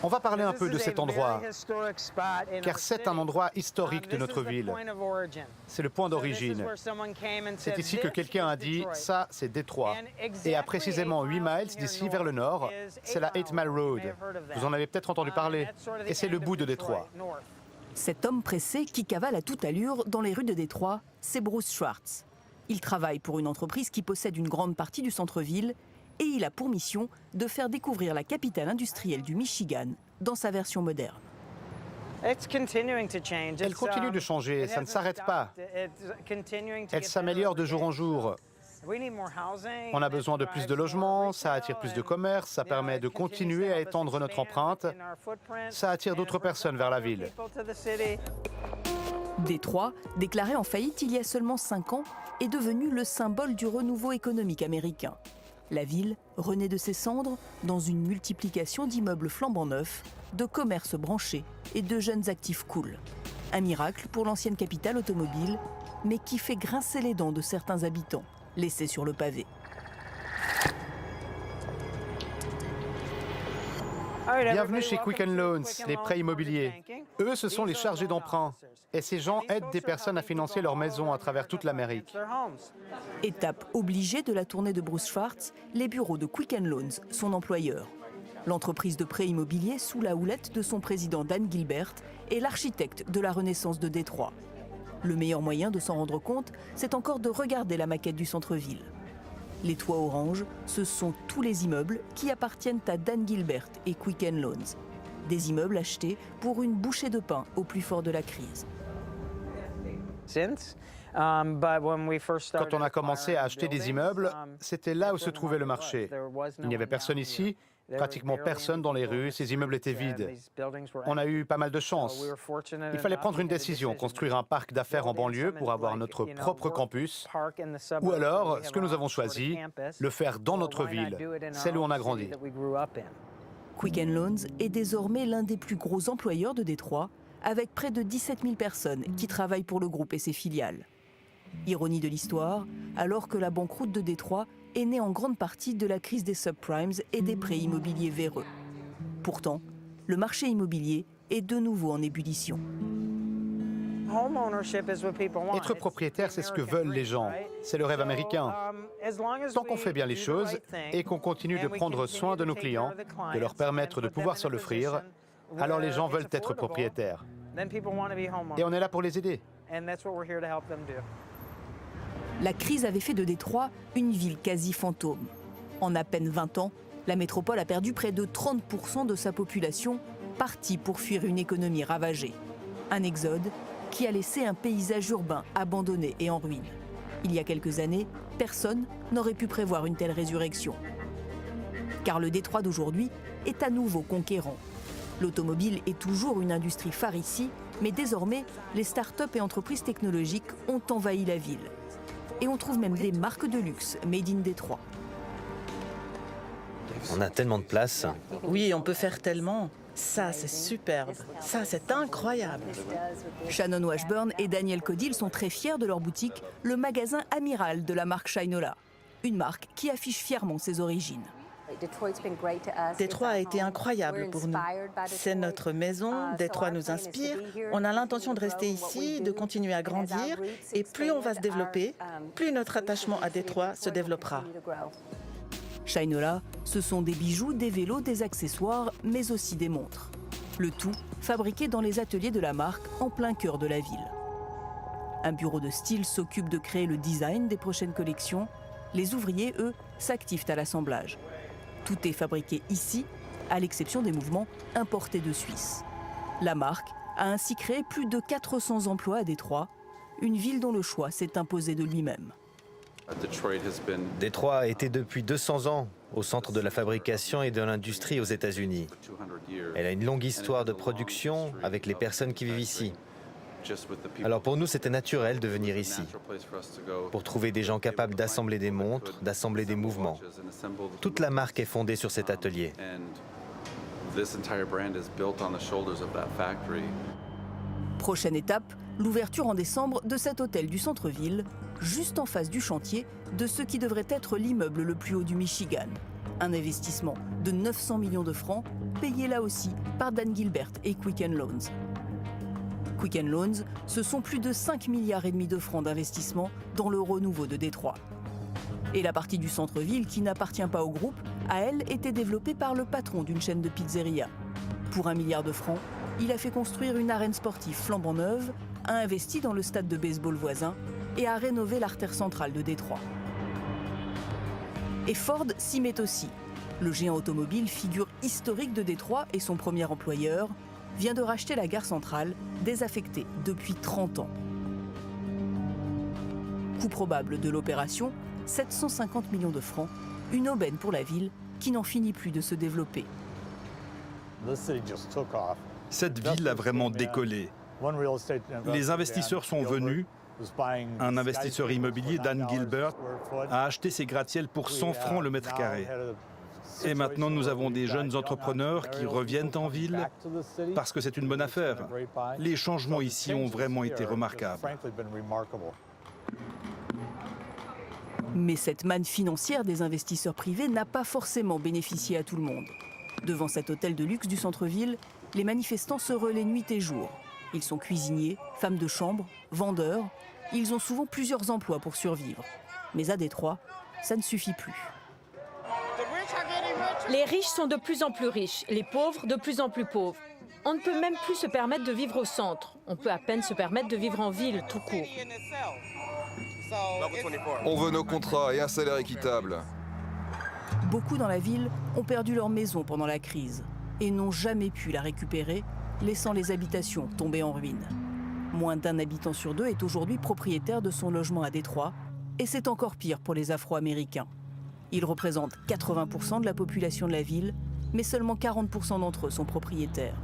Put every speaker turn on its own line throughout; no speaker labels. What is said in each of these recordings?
On va parler un peu de cet endroit, car c'est un endroit historique de notre ville. C'est le point d'origine. C'est ici que quelqu'un a dit « ça, c'est Détroit ». Et à précisément 8 miles d'ici vers le nord, c'est la 8 Mile Road. Vous en avez peut-être entendu parler. Et c'est le bout de Détroit.
Cet homme pressé qui cavale à toute allure dans les rues de Détroit, c'est Bruce Schwartz. Il travaille pour une entreprise qui possède une grande partie du centre-ville et il a pour mission de faire découvrir la capitale industrielle du Michigan dans sa version moderne.
Elle continue de changer, ça ne s'arrête pas. Elle s'améliore de jour en jour. On a besoin de plus de logements, ça attire plus de commerce, ça permet de continuer à étendre notre empreinte, ça attire d'autres personnes vers la ville.
Détroit, déclaré en faillite il y a seulement 5 ans, est devenu le symbole du renouveau économique américain. La ville renaît de ses cendres dans une multiplication d'immeubles flambant neufs, de commerces branchés et de jeunes actifs cool. Un miracle pour l'ancienne capitale automobile, mais qui fait grincer les dents de certains habitants, laissés sur le pavé.
Bienvenue chez Quicken Loans, les prêts immobiliers. Eux, ce sont les chargés d'emprunt. Et ces gens aident des personnes à financer leur maison à travers toute l'Amérique.
Étape obligée de la tournée de Bruce Schwartz, les bureaux de Quicken Loans, son employeur. L'entreprise de prêts immobiliers sous la houlette de son président Dan Gilbert est l'architecte de la renaissance de Détroit. Le meilleur moyen de s'en rendre compte, c'est encore de regarder la maquette du centre-ville. Les toits orange, ce sont tous les immeubles qui appartiennent à Dan Gilbert et Quicken Loans. Des immeubles achetés pour une bouchée de pain au plus fort de la crise.
Quand on a commencé à acheter des immeubles, c'était là où se trouvait le marché. Il n'y avait personne ici, pratiquement personne dans les rues, ces immeubles étaient vides. On a eu pas mal de chance. Il fallait prendre une décision, construire un parc d'affaires en banlieue pour avoir notre propre campus, ou alors, ce que nous avons choisi, le faire dans notre ville, celle où on a grandi.
Quicken Loans est désormais l'un des plus gros employeurs de Détroit, avec près de 17 000 personnes qui travaillent pour le groupe et ses filiales. Ironie de l'histoire, alors que la banqueroute de Détroit est née en grande partie de la crise des subprimes et des prêts immobiliers véreux. Pourtant, le marché immobilier est de nouveau en ébullition.
Être propriétaire, c'est ce que veulent les gens. C'est le rêve américain. Tant qu'on fait bien les choses et qu'on continue de prendre soin de nos clients, de leur permettre de pouvoir se l'offrir, alors les gens veulent être propriétaires. Et on est là pour les aider.
La crise avait fait de Détroit une ville quasi fantôme. En à peine 20 ans, la métropole a perdu près de 30% de sa population, partie pour fuir une économie ravagée. Un exode qui a laissé un paysage urbain abandonné et en ruine. Il y a quelques années, personne n'aurait pu prévoir une telle résurrection. Car le Détroit d'aujourd'hui est à nouveau conquérant. L'automobile est toujours une industrie phare ici, mais désormais, les start-up et entreprises technologiques ont envahi la ville. Et on trouve même des marques de luxe made in Détroit.
On a tellement de place.
Oui, on peut faire tellement. Ça, c'est superbe. Ça, c'est incroyable.
Shannon Washburn et Daniel Codil sont très fiers de leur boutique, le magasin amiral de la marque Shinola. Une marque qui affiche fièrement ses origines.
Détroit a été incroyable pour nous. C'est notre maison, Détroit nous inspire. On a l'intention de rester ici, de continuer à grandir. Et plus on va se développer, plus notre attachement à Détroit se développera.
Shinola, ce sont des bijoux, des vélos, des accessoires, mais aussi des montres. Le tout fabriqué dans les ateliers de la marque en plein cœur de la ville. Un bureau de style s'occupe de créer le design des prochaines collections. Les ouvriers, eux, s'activent à l'assemblage. Tout est fabriqué ici, à l'exception des mouvements importés de Suisse. La marque a ainsi créé plus de 400 emplois à Détroit, une ville dont le choix s'est imposé de lui-même.
Détroit a été depuis 200 ans au centre de la fabrication et de l'industrie aux États-Unis. Elle a une longue histoire de production avec les personnes qui vivent ici. Alors pour nous, c'était naturel de venir ici, pour trouver des gens capables d'assembler des montres, d'assembler des mouvements. Toute la marque est fondée sur cet atelier.
Prochaine étape, l'ouverture en décembre de cet hôtel du centre-ville, juste en face du chantier de ce qui devrait être l'immeuble le plus haut du Michigan, Un investissement de 900 millions de francs, payé là aussi par Dan Gilbert et Quicken Loans. Quicken Loans, ce sont plus de 5,5 milliards de francs d'investissement dans le renouveau de Détroit. Et la partie du centre-ville qui n'appartient pas au groupe a, elle, été développée par le patron d'une chaîne de pizzeria. Pour 1 milliard de francs, il a fait construire une arène sportive flambant neuve, a investi dans le stade de baseball voisin et a rénové l'artère centrale de Détroit. Et Ford s'y met aussi. Le géant automobile, figure historique de Détroit et son premier employeur, vient de racheter la gare centrale, désaffectée depuis 30 ans. Coût probable de l'opération, 750 millions de francs, une aubaine pour la ville qui n'en finit plus de se développer.
Cette ville a vraiment décollé. Les investisseurs sont venus. Un investisseur immobilier, Dan Gilbert, a acheté ces gratte-ciels pour 100 francs le mètre carré. Et maintenant, nous avons des jeunes entrepreneurs qui reviennent en ville parce que c'est une bonne affaire. Les changements ici ont vraiment été remarquables.
Mais cette manne financière des investisseurs privés n'a pas forcément bénéficié à tout le monde. Devant cet hôtel de luxe du centre-ville, les manifestants se relaient nuit et jour. Ils sont cuisiniers, femmes de chambre, vendeurs. Ils ont souvent plusieurs emplois pour survivre. Mais à Détroit, ça ne suffit plus.
Les riches sont de plus en plus riches, les pauvres de plus en plus pauvres. On ne peut même plus se permettre de vivre au centre. On peut à peine se permettre de vivre en ville, tout court.
On veut nos contrats et un salaire équitable.
Beaucoup dans la ville ont perdu leur maison pendant la crise et n'ont jamais pu la récupérer, laissant les habitations tomber en ruine. Moins d'1 habitant sur 2 est aujourd'hui propriétaire de son logement à Détroit, et c'est encore pire pour les Afro-Américains. Ils représentent 80% de la population de la ville, mais seulement 40% d'entre eux sont propriétaires.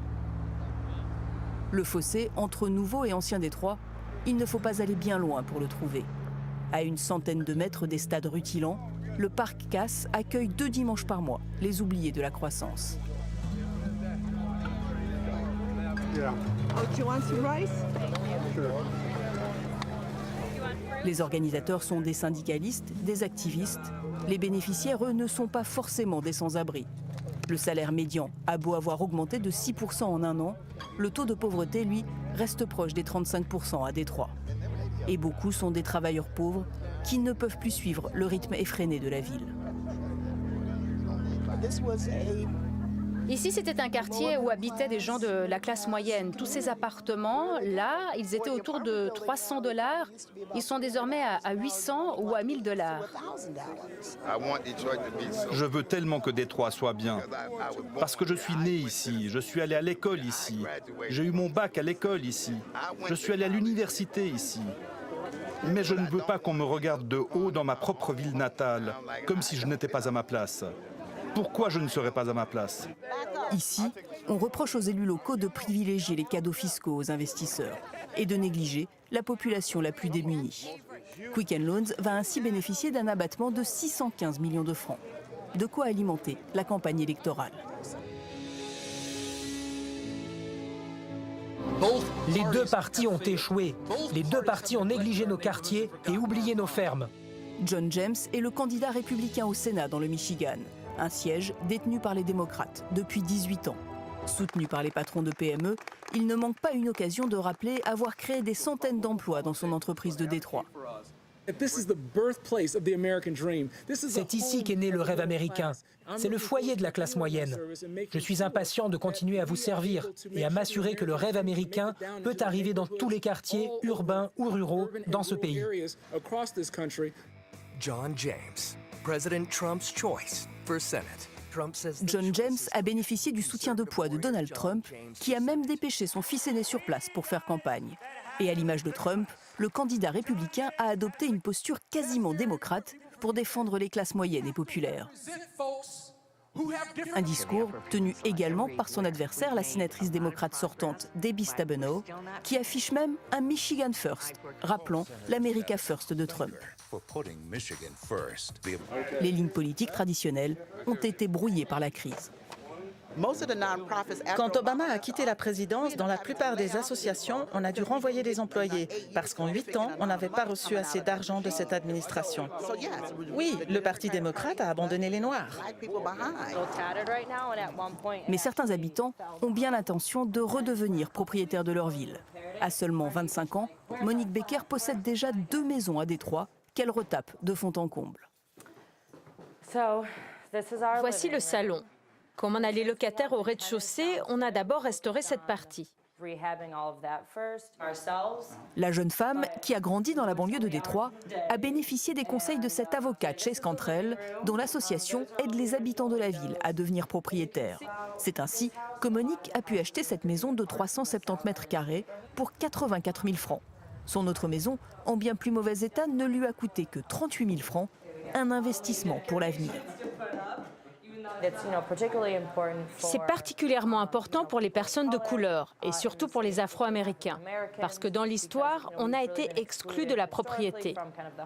Le fossé entre nouveau et ancien Détroit, il ne faut pas aller bien loin pour le trouver. À une centaine de mètres des stades rutilants, le parc Cass accueille 2 dimanches par mois les oubliés de la croissance. Les organisateurs sont des syndicalistes, des activistes. Les bénéficiaires, eux, ne sont pas forcément des sans-abri. Le salaire médian a beau avoir augmenté de 6% en un an, le taux de pauvreté, lui, reste proche des 35% à Détroit. Et beaucoup sont des travailleurs pauvres qui ne peuvent plus suivre le rythme effréné de la ville.
Ici, c'était un quartier où habitaient des gens de la classe moyenne. Tous ces appartements, là, ils étaient autour de 300 $. Ils sont désormais à 800 ou à 1000 $.
Je veux tellement que Détroit soit bien. Parce que je suis né ici, je suis allé à l'école ici, j'ai eu mon bac à l'école ici, je suis allé à l'université ici. Mais je ne veux pas qu'on me regarde de haut dans ma propre ville natale, comme si je n'étais pas à ma place. Pourquoi je ne serais pas à ma place?
Ici, on reproche aux élus locaux de privilégier les cadeaux fiscaux aux investisseurs et de négliger la population la plus démunie. Quicken Loans va ainsi bénéficier d'un abattement de 615 millions de francs. De quoi alimenter la campagne électorale.
Les deux partis ont échoué. Les deux partis ont négligé nos quartiers et oublié nos fermes.
John James est le candidat républicain au Sénat dans le Michigan. Un siège détenu par les démocrates depuis 18 ans. Soutenu par les patrons de PME, il ne manque pas une occasion de rappeler avoir créé des centaines d'emplois dans son entreprise de Détroit.
C'est ici qu'est né le rêve américain. C'est le foyer de la classe moyenne. Je suis impatient de continuer à vous servir et à m'assurer que le rêve américain peut arriver dans tous les quartiers, urbains ou ruraux, dans ce pays.
John James, President Trump's choice for Senate.
John James a bénéficié du soutien de poids de Donald Trump, qui a même dépêché son fils aîné sur place pour faire campagne. Et à l'image de Trump, le candidat républicain a adopté une posture quasiment démocrate pour défendre les classes moyennes et populaires. Un discours tenu également par son adversaire, la sénatrice démocrate sortante Debbie Stabenow, qui affiche même un Michigan First, rappelant l'America First de Trump. Les lignes politiques traditionnelles ont été brouillées par la crise.
Quand Obama a quitté la présidence, dans la plupart des associations, on a dû renvoyer des employés parce qu'en 8 ans, on n'avait pas reçu assez d'argent de cette administration. Oui, le Parti démocrate a abandonné les Noirs.
Mais certains habitants ont bien l'intention de redevenir propriétaires de leur ville. À seulement 25 ans, Monique Becker possède déjà 2 maisons à Détroit qu'elle retape de fond en comble.
Voici le salon. Comme on a les locataires au rez-de-chaussée, on a d'abord restauré cette partie.
La jeune femme, qui a grandi dans la banlieue de Détroit, a bénéficié des conseils de cet avocat Chase Cantrell, dont l'association aide les habitants de la ville à devenir propriétaires. C'est ainsi que Monique a pu acheter cette maison de 370 mètres carrés pour 84 000 francs. Son autre maison, en bien plus mauvais état, ne lui a coûté que 38 000 francs, un investissement pour l'avenir.
C'est particulièrement important pour les personnes de couleur et surtout pour les Afro-Américains, parce que dans l'histoire, on a été exclus de la propriété.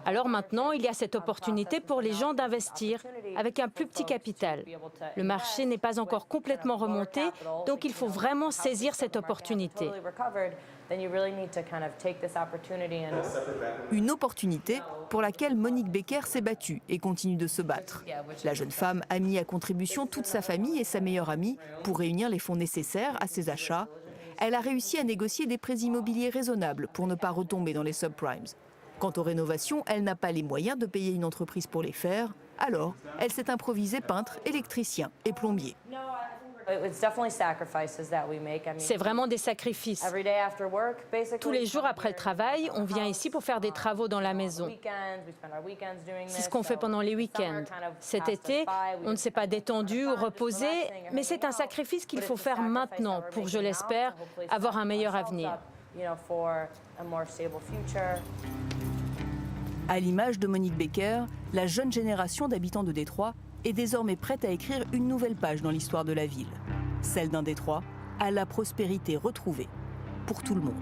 Alors maintenant, il y a cette opportunité pour les gens d'investir avec un plus petit capital. Le marché n'est pas encore complètement remonté, donc il faut vraiment saisir cette opportunité.
Une opportunité pour laquelle Monique Becker s'est battue et continue de se battre. La jeune femme a mis à contribution toute sa famille et sa meilleure amie pour réunir les fonds nécessaires à ses achats. Elle a réussi à négocier des prêts immobiliers raisonnables pour ne pas retomber dans les subprimes. Quant aux rénovations, elle n'a pas les moyens de payer une entreprise pour les faire. Alors, elle s'est improvisée peintre, électricien et plombier.
C'est vraiment des sacrifices. Tous les jours après le travail, on vient ici pour faire des travaux dans la maison. C'est ce qu'on fait pendant les week-ends. Cet été, on ne s'est pas détendu ou reposé, mais c'est un sacrifice qu'il faut faire maintenant pour, je l'espère, avoir un meilleur avenir.
À l'image de Monique Becker, la jeune génération d'habitants de Détroit est désormais prête à écrire une nouvelle page dans l'histoire de la ville. Celle d'un Détroit à la prospérité retrouvée pour tout le monde.